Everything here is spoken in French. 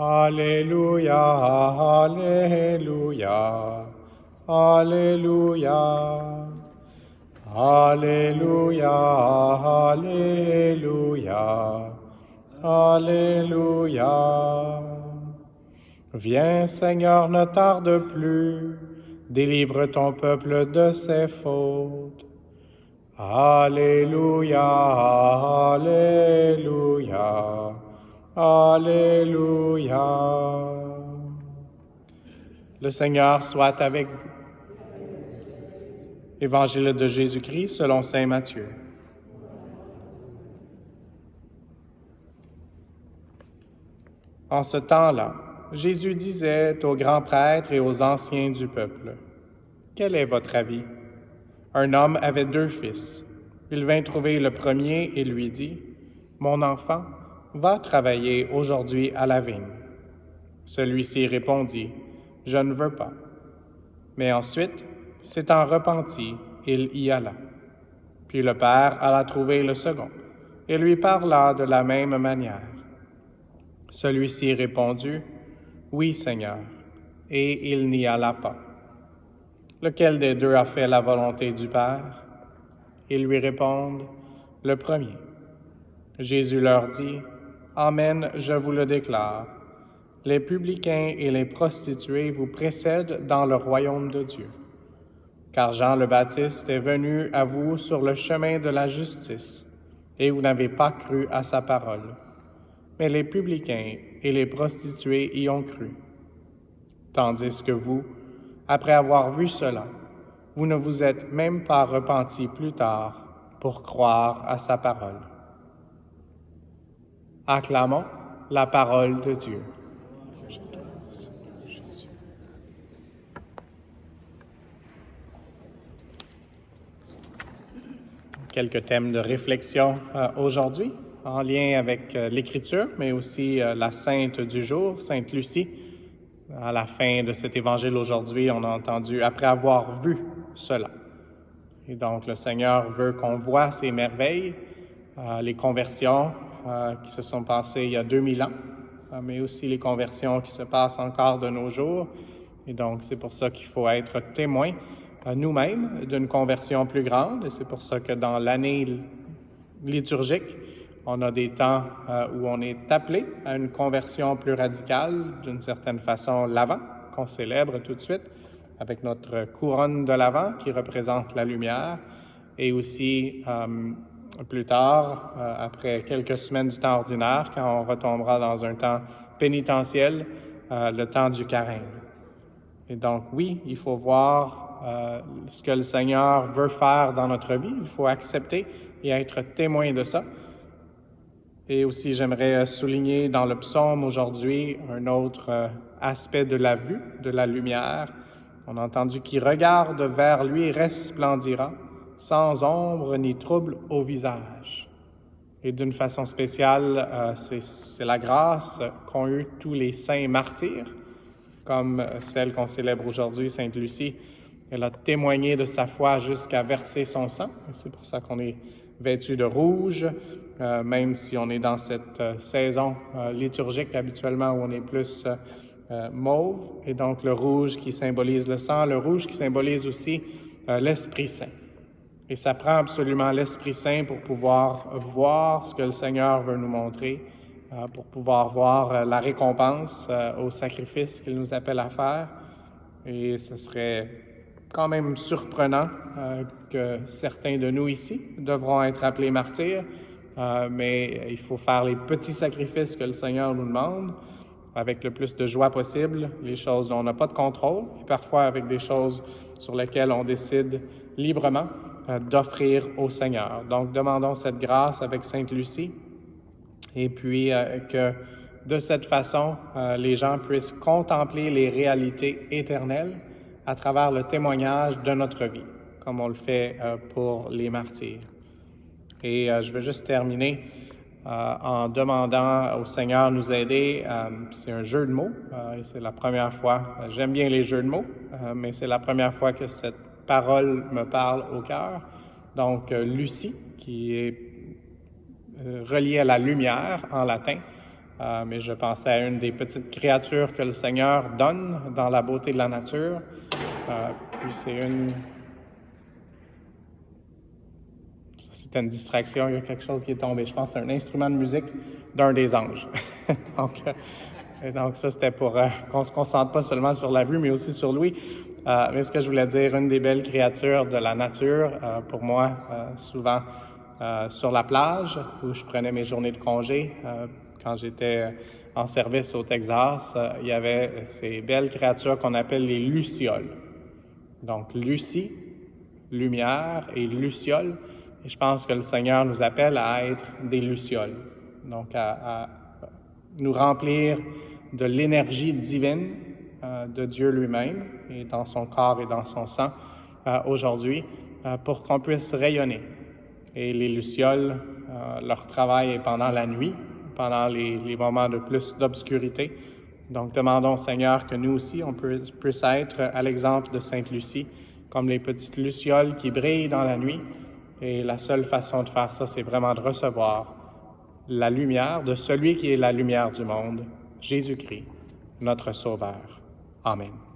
Alléluia, Alléluia, Alléluia, Alléluia, Alléluia, Alléluia. Viens, Seigneur, ne tarde plus, délivre ton peuple de ses fautes. Alléluia, Alléluia, Alléluia. Le Seigneur soit avec vous. Évangile de Jésus-Christ selon saint Matthieu. En ce temps-là, Jésus disait aux grands prêtres et aux anciens du peuple, « Quel est votre avis? Un homme avait 2 fils. Il vint trouver le premier et lui dit, « Mon enfant, va travailler aujourd'hui à la vigne. » Celui-ci répondit, « Je ne veux pas. » Mais ensuite, s'étant repenti, il y alla. Puis le père alla trouver le second et lui parla de la même manière. Celui-ci répondit, « Oui, Seigneur. » Et il n'y alla pas. Lequel des 2 a fait la volonté du Père? Ils lui répondent, « Le premier. » Jésus leur dit, « Amen, je vous le déclare. Les publicains et les prostituées vous précèdent dans le royaume de Dieu. Car Jean le Baptiste est venu à vous sur le chemin de la justice, et vous n'avez pas cru à sa parole. Mais les publicains et les prostituées y ont cru. Tandis que vous, après avoir vu cela, vous ne vous êtes même pas repentis plus tard pour croire à sa parole. » Acclamons la parole de Dieu. Quelques thèmes de réflexion aujourd'hui, en lien avec l'Écriture, mais aussi la sainte du jour, Sainte Lucie. À la fin de cet évangile aujourd'hui, on a entendu « après avoir vu cela ». Et donc, le Seigneur veut qu'on voit ces merveilles, les conversions qui se sont passées il y a 2000 ans, mais aussi les conversions qui se passent encore de nos jours. Et donc, c'est pour ça qu'il faut être témoin nous-mêmes d'une conversion plus grande. Et c'est pour ça que dans l'année liturgique, on a des temps où on est appelé à une conversion plus radicale, d'une certaine façon l'Avent, qu'on célèbre tout de suite, avec notre couronne de l'Avent qui représente la lumière, et aussi plus tard, après quelques semaines du temps ordinaire, quand on retombera dans un temps pénitentiel, le temps du carême. Et donc, oui, il faut voir ce que le Seigneur veut faire dans notre vie. Il faut accepter et être témoin de ça. Et aussi, j'aimerais souligner dans le psaume aujourd'hui un autre aspect de la vue, de la lumière. On a entendu « Qui regarde vers lui resplendira, sans ombre ni trouble au visage ». Et d'une façon spéciale, c'est la grâce qu'ont eue tous les saints martyrs, comme celle qu'on célèbre aujourd'hui, Sainte Lucie. Elle a témoigné de sa foi jusqu'à verser son sang. Et c'est pour ça qu'on est vêtu de rouge, même si on est dans cette saison liturgique habituellement où on est plus mauve. Et donc le rouge qui symbolise le sang, le rouge qui symbolise aussi l'Esprit Saint. Et ça prend absolument l'Esprit Saint pour pouvoir voir ce que le Seigneur veut nous montrer, pour pouvoir voir la récompense au sacrifice qu'il nous appelle à faire. Et ce serait quand même surprenant que certains de nous ici devront être appelés martyrs, mais il faut faire les petits sacrifices que le Seigneur nous demande avec le plus de joie possible, les choses dont on n'a pas de contrôle, et parfois avec des choses sur lesquelles on décide librement d'offrir au Seigneur. Donc, demandons cette grâce avec Sainte Lucie, et puis que de cette façon, les gens puissent contempler les réalités éternelles à travers le témoignage de notre vie, comme on le fait pour les martyrs. Et je vais juste terminer en demandant au Seigneur de nous aider. C'est un jeu de mots, et c'est la première fois, j'aime bien les jeux de mots, mais c'est la première fois que cette parole me parle au cœur. Donc, Lucie, qui est reliée à la lumière en latin, mais je pensais à une des petites créatures que le Seigneur donne dans la beauté de la nature. Puis c'était une distraction, il y a quelque chose qui est tombé. Je pense que c'est un instrument de musique d'un des anges. donc ça, c'était pour qu'on ne se concentre pas seulement sur la vue, mais aussi sur lui. Mais ce que je voulais dire, une des belles créatures de la nature, pour moi, souvent sur la plage, où je prenais mes journées de congé, quand j'étais en service au Texas, il y avait ces belles créatures qu'on appelle les lucioles. Donc, Lucie, lumière, et luciole. Et je pense que le Seigneur nous appelle à être des lucioles. Donc, à nous remplir de l'énergie divine de Dieu lui-même, et dans son corps et dans son sang, aujourd'hui, pour qu'on puisse rayonner. Et les lucioles, leur travail est pendant la nuit, pendant les moments de plus d'obscurité. Donc, demandons au Seigneur que nous aussi, on puisse être à l'exemple de Sainte Lucie, comme les petites lucioles qui brillent dans la nuit. Et la seule façon de faire ça, c'est vraiment de recevoir la lumière de celui qui est la lumière du monde, Jésus-Christ, notre Sauveur. Amen.